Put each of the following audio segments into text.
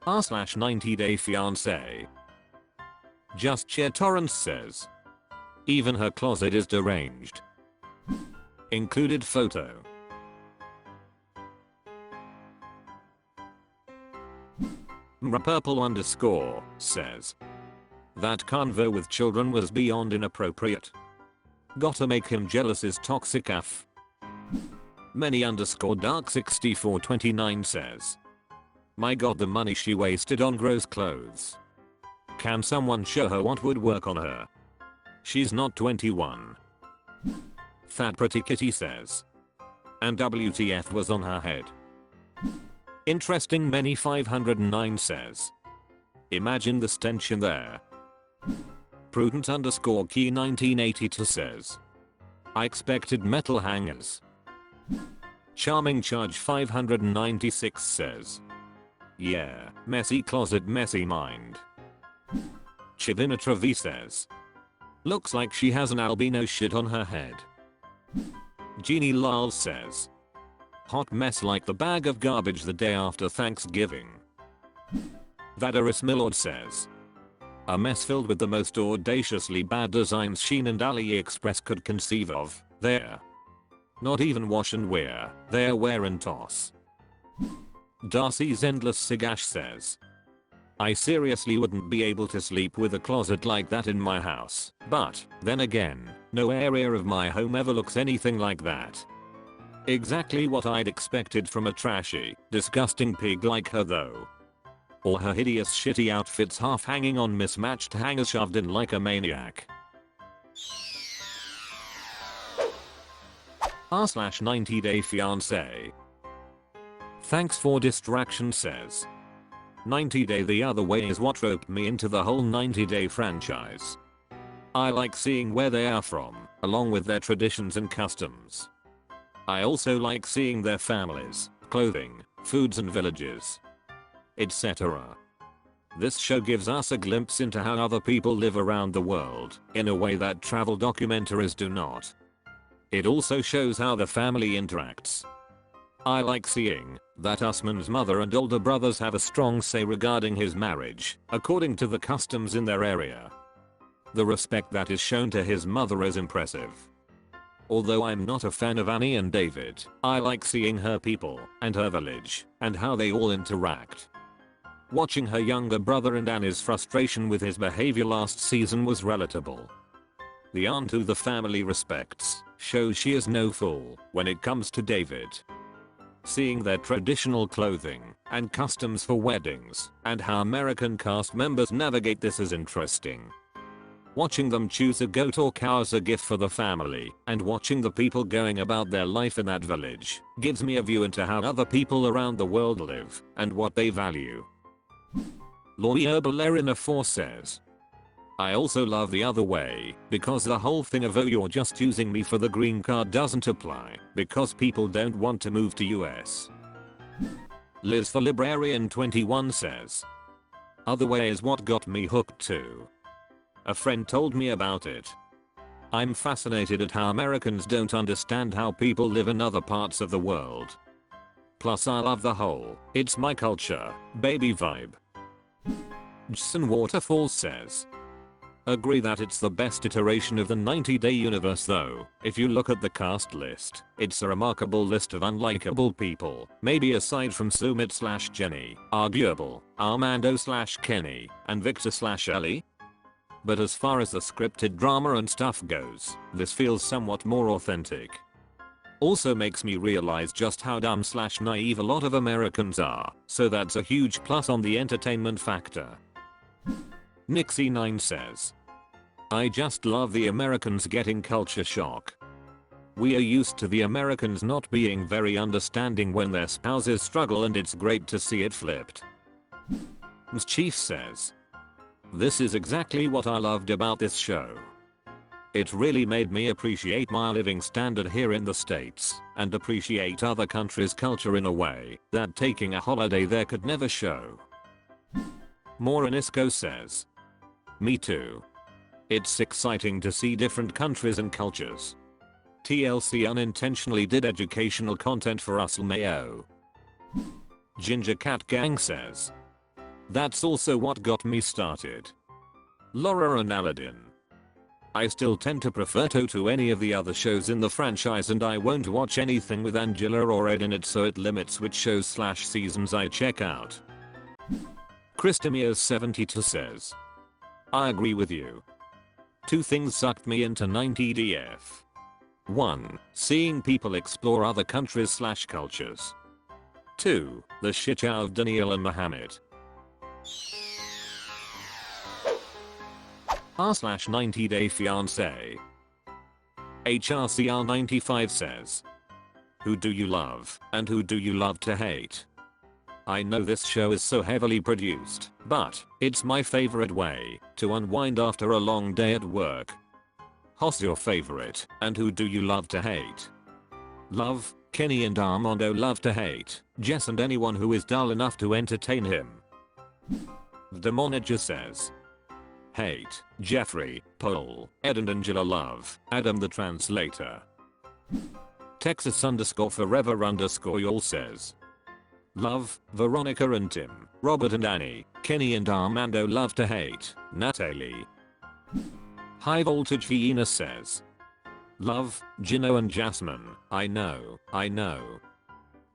r/90DayFiance. Just Chair Torrance says. Even her closet is deranged. Included photo. Purple_ says. That convo with children was beyond inappropriate. Gotta make him jealous is toxic af. Many_dark6429 says. My god, the money she wasted on gross clothes. Can someone show her what would work on her? She's not 21. That pretty kitty says. And WTF was on her head. Interesting Many 509 says. Imagine the stench in there. Prudent_key 1982 says. I expected metal hangers. Charming Charge 596 says. Yeah, messy closet, messy mind. Chivinatra V says. Looks like she has an albino shit on her head. Jeannie Lal says. Hot mess like the bag of garbage the day after Thanksgiving. Vadaris Millord says. A mess filled with the most audaciously bad designs Shein and AliExpress could conceive of. There. Not even wash and wear, they're wear and toss. Darcy's Endless Sigash says. I seriously wouldn't be able to sleep with a closet like that in my house, but then again, no area of my home ever looks anything like that. Exactly what I'd expected from a trashy, disgusting pig like her though. Or her hideous shitty outfits half hanging on mismatched hangers shoved in like a maniac. r/90DayFiance. Thanks for distraction says. 90 Day the other way is what roped me into the whole 90 Day franchise. I like seeing where they are from, along with their traditions and customs. I also like seeing their families, clothing, foods and villages, etc. This show gives us a glimpse into how other people live around the world, in a way that travel documentaries do not. It also shows how the family interacts. I like seeing that Usman's mother and older brothers have a strong say regarding his marriage, according to the customs in their area. The respect that is shown to his mother is impressive. Although I'm not a fan of Annie and David, I like seeing her people and her village and how they all interact. Watching her younger brother and Annie's frustration with his behavior last season was relatable. The aunt who the family respects shows she is no fool when it comes to David. Seeing their traditional clothing and customs for weddings and how American cast members navigate this is interesting. Watching them choose a goat or cow as a gift for the family and watching the people going about their life in that village gives me a view into how other people around the world live and what they value. Lori Herbalerina 4 says. I also love the other way because the whole thing of oh you're just using me for the green card doesn't apply because people don't want to move to US. Liz the Librarian 21 says. Other way is what got me hooked too. A friend told me about it. I'm fascinated at how Americans don't understand how people live in other parts of the world. Plus I love the whole it's my culture baby vibe. Jason Waterfalls says. Agree that it's the best iteration of the 90 Day universe though. If you look at the cast list, it's a remarkable list of unlikable people, maybe aside from Sumit/Jenny, arguable, Armando/Kenny, and Victor/Ellie. But as far as the scripted drama and stuff goes, this feels somewhat more authentic. Also makes me realize just how dumb/naive a lot of Americans are, so that's a huge plus on the entertainment factor. Nixie9 says. I just love the Americans getting culture shock. We are used to the Americans not being very understanding when their spouses struggle and it's great to see it flipped. Chief says. This is exactly what I loved about this show. It really made me appreciate my living standard here in the States and appreciate other countries' culture in a way that taking a holiday there could never show. Moranisco says. Me too. It's exciting to see different countries and cultures. TLC unintentionally did educational content for us Mayo. Ginger Cat Gang says. That's also what got me started. Laura and Aladdin. I still tend to prefer To to any of the other shows in the franchise, and I won't watch anything with Angela or Ed in it, so it limits which shows/seasons I check out. Christamier72 says, I agree with you. Two things sucked me into 90DF. 1. Seeing people explore other countries/cultures. 2. The shit show of Daniel and Muhammad. r/90DayFiance. HRCR95 says, who do you love and who do you love to hate? I know this show is so heavily produced, but it's my favorite way to unwind after a long day at work. Who's your favorite and who do you love to hate? Love, Kenny and Armando. Love to hate, Jess and anyone who is dull enough to entertain him. Demonager says, hate, Jeffrey, Paul, Ed and Angela. Love, Adam the translator. Texas_forever_y'all says, love, Veronica and Tim, Robert and Annie, Kenny and Armando. Love to hate, Natalie. High Voltage Hyena says, love, Gino and Jasmine. I know.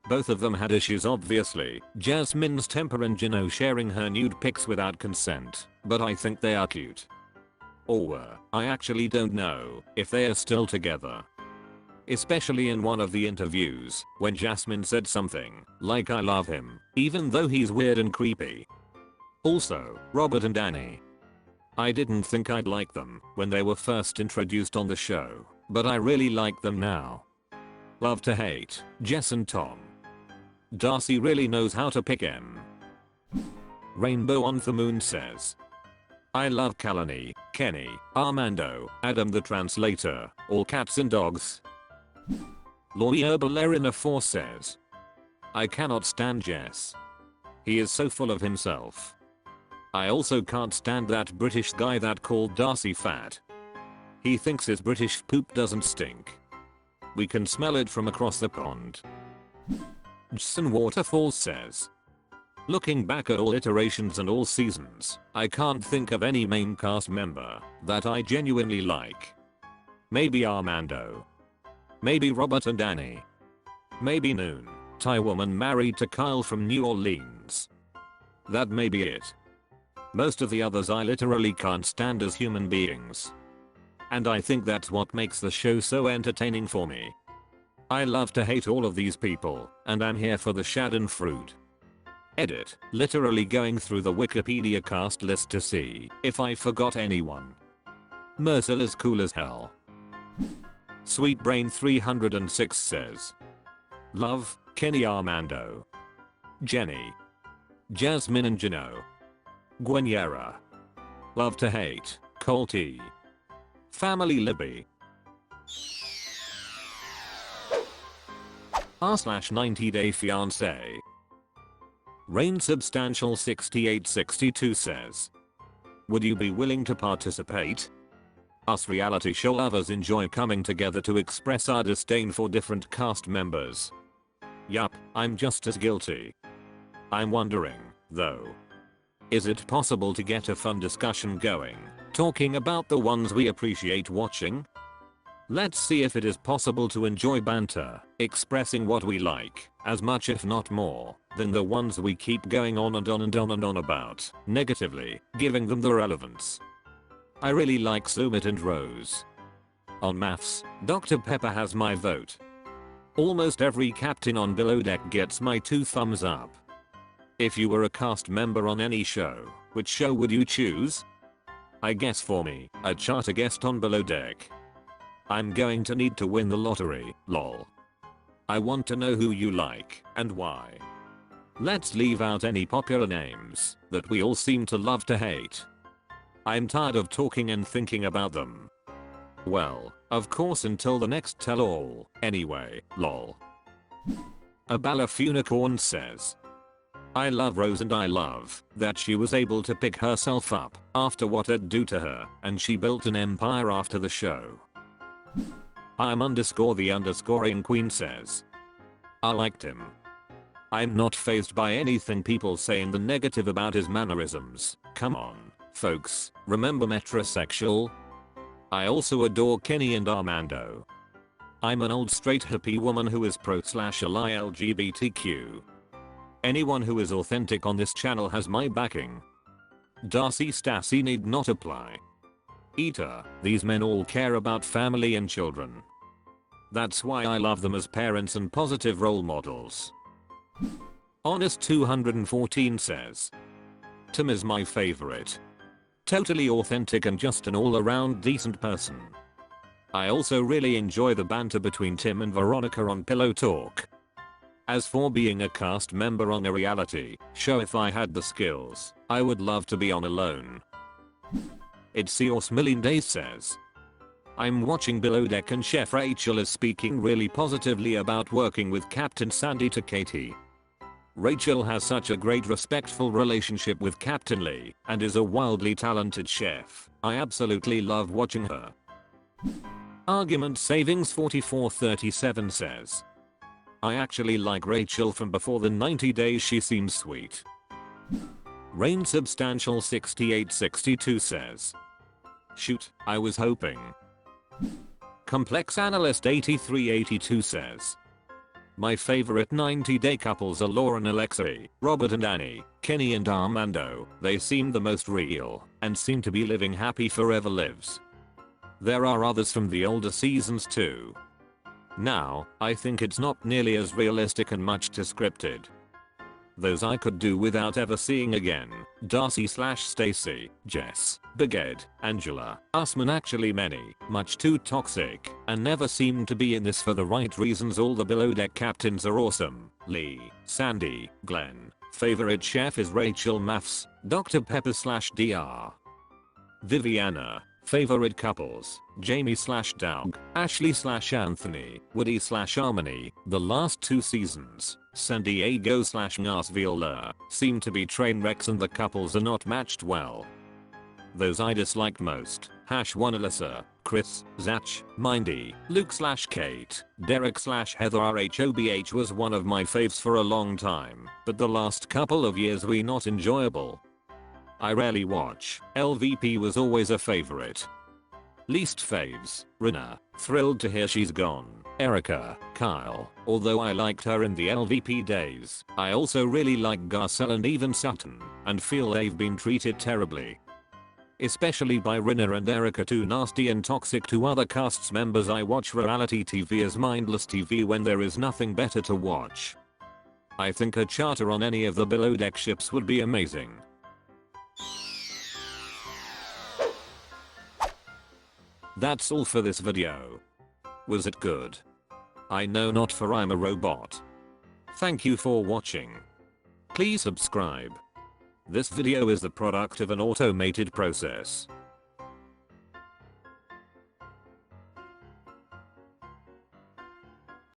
Both of them had issues obviously, Jasmine's temper and Gino sharing her nude pics without consent, but I think they are cute. Or were. I actually don't know if they are still together. Especially in one of the interviews, when Jasmine said something like I love him, even though he's weird and creepy. Also, Robert and Annie. I didn't think I'd like them when they were first introduced on the show, but I really like them now. Love to hate, Jess and Tom. Darcy really knows how to pick M. Rainbow on the Moon says, I love Kalani, Kenny, Armando, Adam the translator, all cats and dogs. Lawyer Ballerina 4 says, I cannot stand Jess. He is so full of himself. I also can't stand that British guy that called Darcy fat. He thinks his British poop doesn't stink. We can smell it from across the pond. Jason Waterfalls says, looking back at all iterations and all seasons, I can't think of any main cast member that I genuinely like. Maybe Armando. Maybe Robert and Annie. Maybe Noon, Thai woman married to Kyle from New Orleans. That may be it. Most of the others I literally can't stand as human beings. And I think that's what makes the show so entertaining for me. I love to hate all of these people, and I'm here for the schadenfreude. Edit, literally going through the Wikipedia cast list to see if I forgot anyone. Mercer is cool as hell. Sweetbrain 306 says, love, Kenny Armando. Jenny. Jasmine and Gino. Gwenyera. Love to hate, Cole T. Family Libby. r/90DayFiance. Rain Substantial 6862 says, would you be willing to participate? Us reality show lovers enjoy coming together to express our disdain for different cast members. Yup, I'm just as guilty. I'm wondering, though, is it possible to get a fun discussion going, talking about the ones we appreciate watching? Let's see if it is possible to enjoy banter, expressing what we like, as much if not more, than the ones we keep going on and on and on and on about, negatively, giving them the relevance. I really like Sumit and Rose. On maths, Dr. Pepper has my vote. Almost every captain on Below Deck gets my 2 thumbs up. If you were a cast member on any show, which show would you choose? I guess for me, a charter guest on Below Deck. I'm going to need to win the lottery, lol. I want to know who you like, and why. Let's leave out any popular names that we all seem to love to hate. I'm tired of talking and thinking about them. Well, of course until the next tell-all, anyway, lol. Abala Funicorn says, I love Rose and I love that she was able to pick herself up after what I'd do to her, and she built an empire after the show. I'm_the_queen says, I liked him. I'm not fazed by anything people say in the negative about his mannerisms. Come on, folks, remember metrosexual? I also adore Kenny and Armando. I'm an old straight hippie woman who is pro/ally LGBTQ. Anyone who is authentic on this channel has my backing. Darcy Stassi need not apply. Eater, these men all care about family and children. That's why I love them as parents and positive role models. Honest 214 says, Tim is my favorite. Totally authentic and just an all-around decent person. I also really enjoy the banter between Tim and Veronica on Pillow Talk. As for being a cast member on a reality show, if I had the skills, I would love to be on Alone. It's Seos Million Days says, I'm watching Below Deck and Chef Rachel is speaking really positively about working with Captain Sandy to Katie. Rachel has such a great respectful relationship with Captain Lee and is a wildly talented chef. I absolutely love watching her. Argument Savings 4437 says, I actually like Rachel from before the 90 days, she seems sweet. Rain Substantial 6862 says, shoot, I was hoping. Complex Analyst 8382 says, my favorite 90-day couples are Laura and Alexei, Robert and Annie, Kenny and Armando. They seem the most real and seem to be living happy forever lives. There are others from the older seasons too. Now, I think it's not nearly as realistic and much too scripted. Those I could do without ever seeing again. Darcy/Stacy, Jess, Big Ed, Angela, Usman, actually many, much too toxic, and never seem to be in this for the right reasons. All the Below Deck captains are awesome. Lee, Sandy, Glenn. Favorite chef is Rachel Maths, Dr. Pepper/Dr. Viviana. Favorite couples, Jamie/Doug, Ashley/Anthony, Woody/Harmony. The last 2 seasons, San Diego/Nashville seem to be train wrecks and the couples are not matched well. Those I disliked most, #1 Alyssa, Chris, Zach, Mindy, Luke/Kate, Derek/Heather. RHOBH was one of my faves for a long time, but the last couple of years we not enjoyable. I rarely watch. LVP was always a favorite. Least faves, Rina, thrilled to hear she's gone. Erica, Kyle, although I liked her in the LVP days. I also really like Garcelle and even Sutton, and feel they've been treated terribly. Especially by Rina and Erica, too nasty and toxic to other cast members. I watch reality TV as mindless TV when there is nothing better to watch. I think a charter on any of the Below Deck ships would be amazing. That's all for this video. Was it good? I know not, for I'm a robot. Thank you for watching. Please subscribe. This video is the product of an automated process.